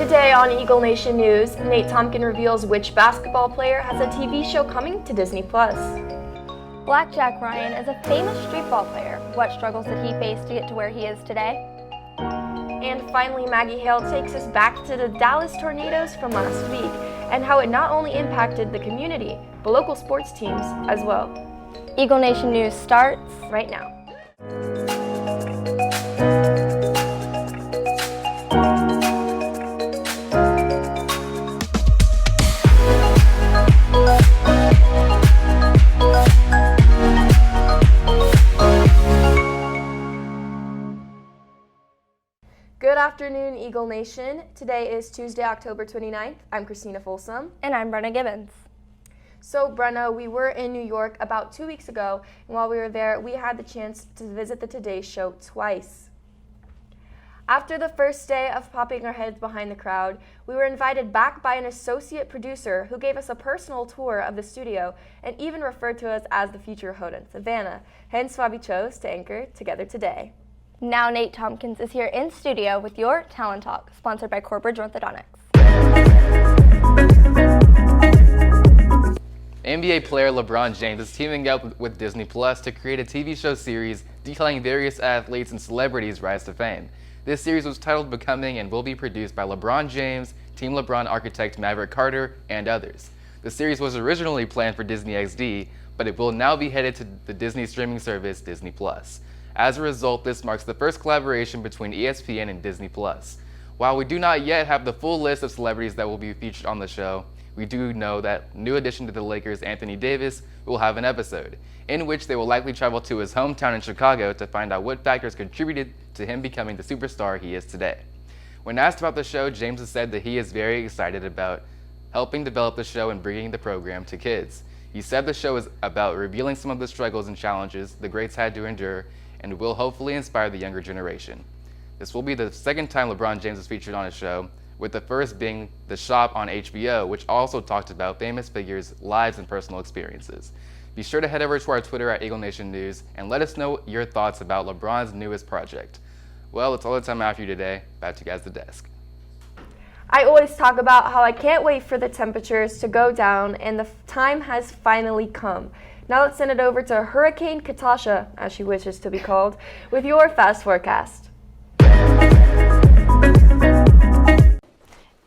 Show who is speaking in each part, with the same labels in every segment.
Speaker 1: Today on Eagle Nation News, Nate Tompkin reveals which basketball player has a TV show coming to Disney+.
Speaker 2: Blackjack Ryan is a famous streetball player. What struggles did he face to get to where he is today?
Speaker 1: And finally, Maggie Hale takes us back to the Dallas Tornadoes from last week and how it not only impacted the community, but local sports teams as well.
Speaker 2: Eagle Nation News starts
Speaker 1: right now. Good afternoon, Eagle Nation. Today is Tuesday, October 29th. I'm Christina Folsom.
Speaker 2: And I'm Brenna Gibbons.
Speaker 1: So, Brenna, we were in New York about 2 weeks ago, and while we were there, we had the chance to visit the Today Show twice. After the first day of popping our heads behind the crowd, we were invited back by an associate producer who gave us a personal tour of the studio and even referred to us as the future Hoden Savannah, hence why we chose to anchor together today.
Speaker 2: Now Nate Tompkins is here in studio with your Talent Talk, sponsored by Corbridge Orthodontics.
Speaker 3: NBA player LeBron James is teaming up with Disney Plus to create a TV show series detailing various athletes and celebrities' rise to fame. This series was titled Becoming and will be produced by LeBron James, Team LeBron architect Maverick Carter, and others. The series was originally planned for Disney XD, but it will now be headed to the Disney streaming service Disney Plus. As a result, this marks the first collaboration between ESPN and Disney Plus. While we do not yet have the full list of celebrities that will be featured on the show, we do know that new addition to the Lakers, Anthony Davis, will have an episode, in which they will likely travel to his hometown in Chicago to find out what factors contributed to him becoming the superstar he is today. When asked about the show, James has said that he is very excited about helping develop the show and bringing the program to kids. He said the show is about revealing some of the struggles and challenges the greats had to endure and will hopefully inspire the younger generation. This will be the second time LeBron James is featured on a show, with the first being The Shop on HBO, which also talked about famous figures' lives and personal experiences. Be sure to head over to our Twitter at Eagle Nation News and let us know your thoughts about LeBron's newest project. Well, that's all the time I have for you today. Back to you guys at the desk.
Speaker 1: I always talk about how I can't wait for the temperatures to go down, and the time has finally come. Now let's send it over to Hurricane Katasha, as she wishes to be called, with your fast forecast.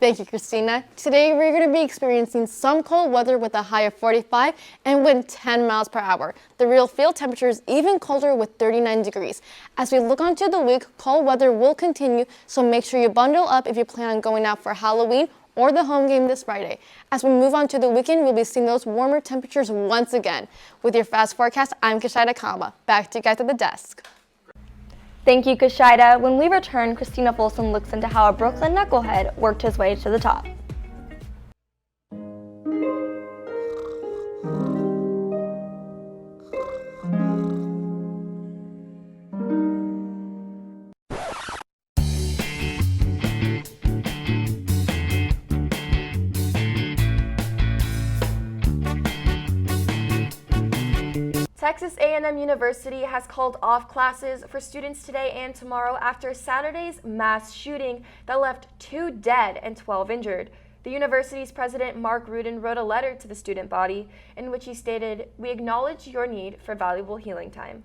Speaker 4: Thank you, Christina. Today we're going to be experiencing some cold weather with a high of 45 and wind 10 miles per hour. The real field temperature is even colder with 39 degrees. As we look onto the week, cold weather will continue, so make sure you bundle up if you plan on going out for Halloween or the home game this Friday. As we move on to the weekend, we'll be seeing those warmer temperatures once again. With your fast forecast, I'm Kashida Kama. Back to you guys at the desk.
Speaker 2: Thank you, Kashida. When we return, Christina Folsom looks into how a Brooklyn knucklehead worked his way to the top.
Speaker 1: Texas A&M University has called off classes for students today and tomorrow after Saturday's mass shooting that left 2 dead and 12 injured. The university's president, Mark Rudin, wrote a letter to the student body in which he stated, "We acknowledge your need for valuable healing time."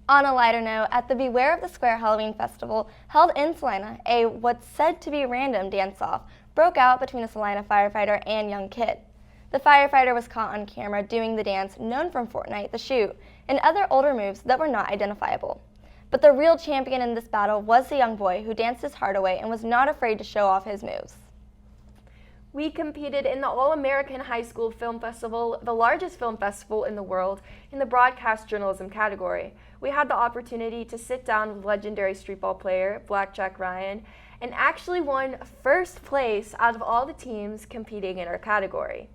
Speaker 2: On a lighter note, at the Beware of the Square Halloween Festival held in Salina, a what's said to be random dance-off broke out between a Salina firefighter and young kid. The firefighter was caught on camera doing the dance known from Fortnite, The Shoot, and other older moves that were not identifiable. But the real champion in this battle was the young boy who danced his heart away and was not afraid to show off his moves.
Speaker 1: We competed in the All-American High School Film Festival, the largest film festival in the world, in the broadcast journalism category. We had the opportunity to sit down with legendary streetball player Blackjack Ryan and actually won first place out of all the teams competing in our category.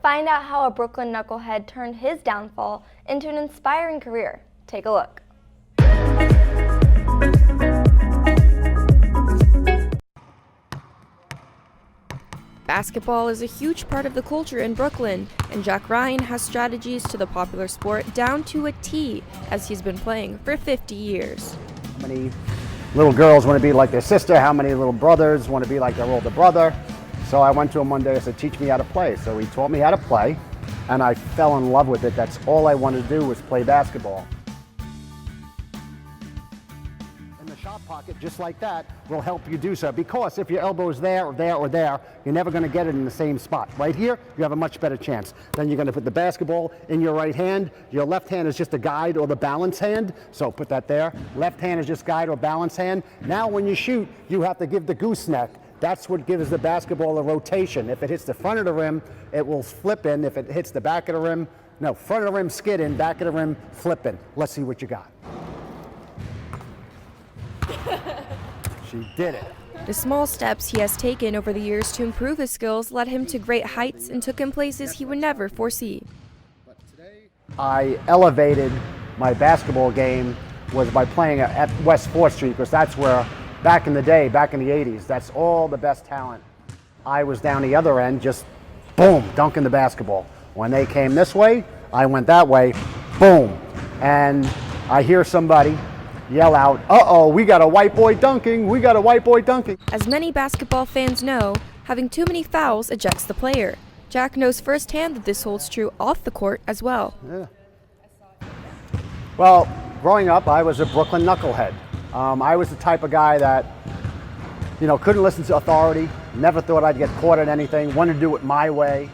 Speaker 2: Find out how a Brooklyn knucklehead turned his downfall into an inspiring career. Take a look.
Speaker 5: Basketball is a huge part of the culture in Brooklyn, and Jack Ryan has strategies to the popular sport down to a T, as he's been playing for 50 years.
Speaker 6: Many little girls want to be like their sister, how many little brothers want to be like their older brother. So I went to him one day, I said, teach me how to play. So he taught me how to play, and I fell in love with it. That's all I wanted to do was play basketball. And the shot pocket, just like that, will help you do so. Because if your elbow is there or there or there, you're never going to get it in the same spot. Right here, you have a much better chance. Then you're going to put the basketball in your right hand. Your left hand is just a guide or the balance hand. So put that there. Left hand is just guide or balance hand. Now when you shoot, you have to give the gooseneck. That's what gives the basketball a rotation. If it hits the front of the rim, it will flip in. If it hits the back of the rim, no, front of the rim skid in, back of the rim flip in. Let's see what you got. She did it.
Speaker 5: The small steps he has taken over the years to improve his skills led him to great heights and took him places he would never foresee.
Speaker 6: I elevated my basketball game was by playing at West 4th Street, because that's where, back in the day, back in the 80s, that's all the best talent. I was down the other end, just boom, dunking the basketball. When they came this way, I went that way, boom. And I hear somebody yell out, uh-oh, we got a white boy dunking, we got a white boy dunking.
Speaker 5: As many basketball fans know, having too many fouls ejects the player. Jack knows firsthand that this holds true off the court as well.
Speaker 6: Yeah. Well, growing up, I was a Brooklyn knucklehead. I was the type of guy that, you know, couldn't listen to authority, never thought I'd get caught at anything, wanted to do it my way.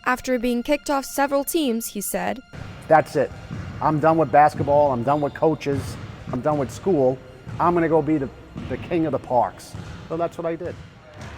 Speaker 5: After being kicked off several teams, he said,
Speaker 6: That's it. I'm done with basketball, I'm done with coaches, I'm done with school. I'm gonna go be the king of the parks. So that's what I did.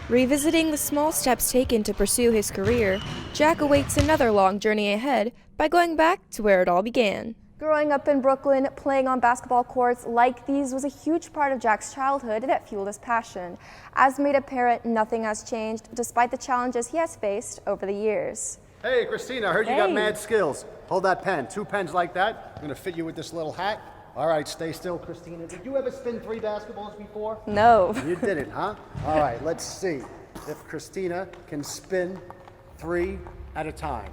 Speaker 5: Revisiting the small steps taken to pursue his career, Jack awaits another long journey ahead by going back to where it all began.
Speaker 1: Growing up in Brooklyn, playing on basketball courts like these was a huge part of Jack's childhood that fueled his passion. As made apparent, nothing has changed despite the challenges he has faced over the years.
Speaker 6: Hey, Christina, I heard you
Speaker 1: Hey.
Speaker 6: got mad skills. Hold that pen, 2 pens like that. I'm gonna fit you with this little hat. All right, stay still, Christina. Did you ever spin 3 basketballs before?
Speaker 1: No.
Speaker 6: You didn't, huh? All right, let's see if Christina can spin 3 at a time.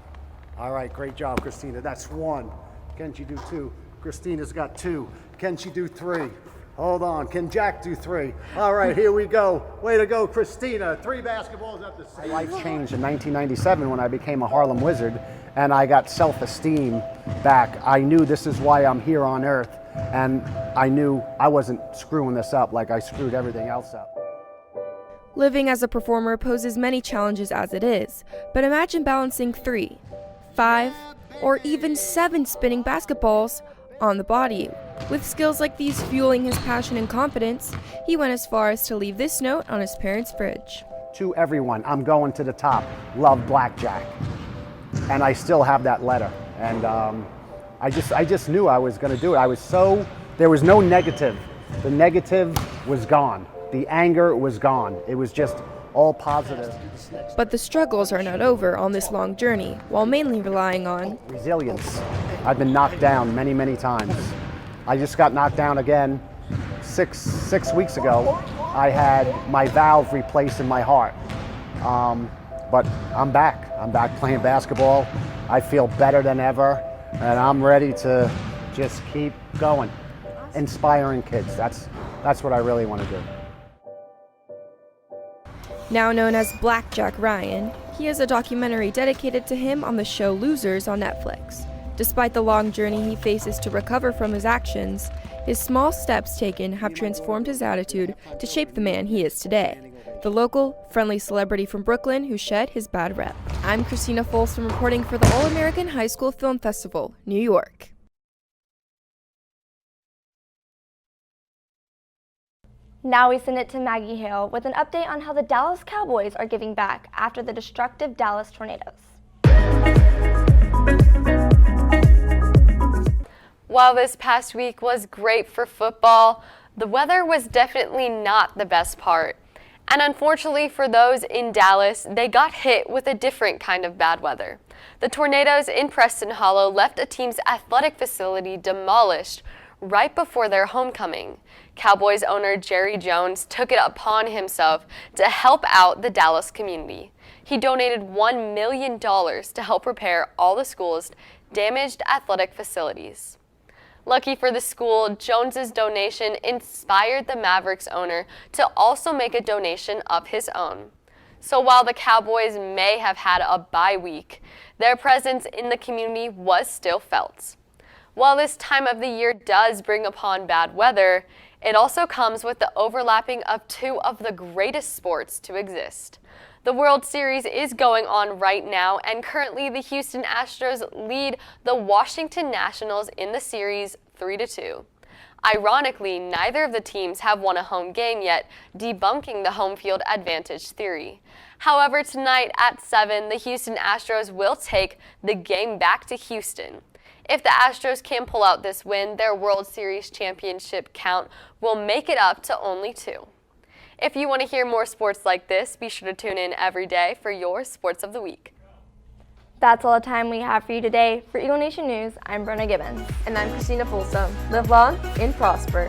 Speaker 6: All right, great job, Christina. That's 1. Can she do 2? Christina's got 2. Can she do 3? Hold on, can Jack do 3? All right, here we go. Way to go, Christina. 3 basketballs at the same. My life changed in 1997 when I became a Harlem Wizard and I got self-esteem back. I knew this is why I'm here on earth, and I knew I wasn't screwing this up like I screwed everything else up.
Speaker 5: Living as a performer poses many challenges as it is, but imagine balancing 3, 5, or even 7 spinning basketballs on the body. With skills like these fueling his passion and confidence, he went as far as to leave this note on his parents' fridge.
Speaker 6: To everyone, I'm going to the top. Love blackjack. And I still have that letter. And I just knew I was going to do it. There was no negative. The negative was gone. The anger was gone. It was just all positive.
Speaker 5: But the struggles are not over on this long journey, while mainly relying on
Speaker 6: Resilience. I've been knocked down many, many times. I just got knocked down again six weeks ago. I had my valve replaced in my heart. But I'm back. I'm back playing basketball. I feel better than ever, and I'm ready to just keep going. Inspiring kids. That's what I really want to do.
Speaker 5: Now known as Black Jack Ryan, he has a documentary dedicated to him on the show Losers on Netflix. Despite the long journey he faces to recover from his actions, his small steps taken have transformed his attitude to shape the man he is today. The local, friendly celebrity from Brooklyn who shed his bad rep. I'm Christina Folsom reporting for the All-American High School Film Festival, New York.
Speaker 2: Now we send it to Maggie Hale with an update on how the Dallas Cowboys are giving back after the destructive Dallas tornadoes.
Speaker 7: While this past week was great for football, the weather was definitely not the best part. And unfortunately for those in Dallas, they got hit with a different kind of bad weather. The tornadoes in Preston Hollow left a team's athletic facility demolished right before their homecoming. Cowboys owner Jerry Jones took it upon himself to help out the Dallas community. He donated $1 million to help repair all the school's damaged athletic facilities. Lucky for the school, Jones's donation inspired the Mavericks owner to also make a donation of his own. So while the Cowboys may have had a bye week, their presence in the community was still felt. While this time of the year does bring upon bad weather, it also comes with the overlapping of two of the greatest sports to exist. The World Series is going on right now, and currently the Houston Astros lead the Washington Nationals in the series 3-2. Ironically, neither of the teams have won a home game yet, debunking the home field advantage theory. However, tonight at 7, the Houston Astros will take the game back to Houston. If the Astros can pull out this win, their World Series championship count will make it up to only 2. If you want to hear more sports like this, be sure to tune in every day for your Sports of the Week.
Speaker 2: That's all the time we have for you today. For Eagle Nation News, I'm Brenna Gibbons.
Speaker 1: And I'm Christina Folsom. Live long and prosper.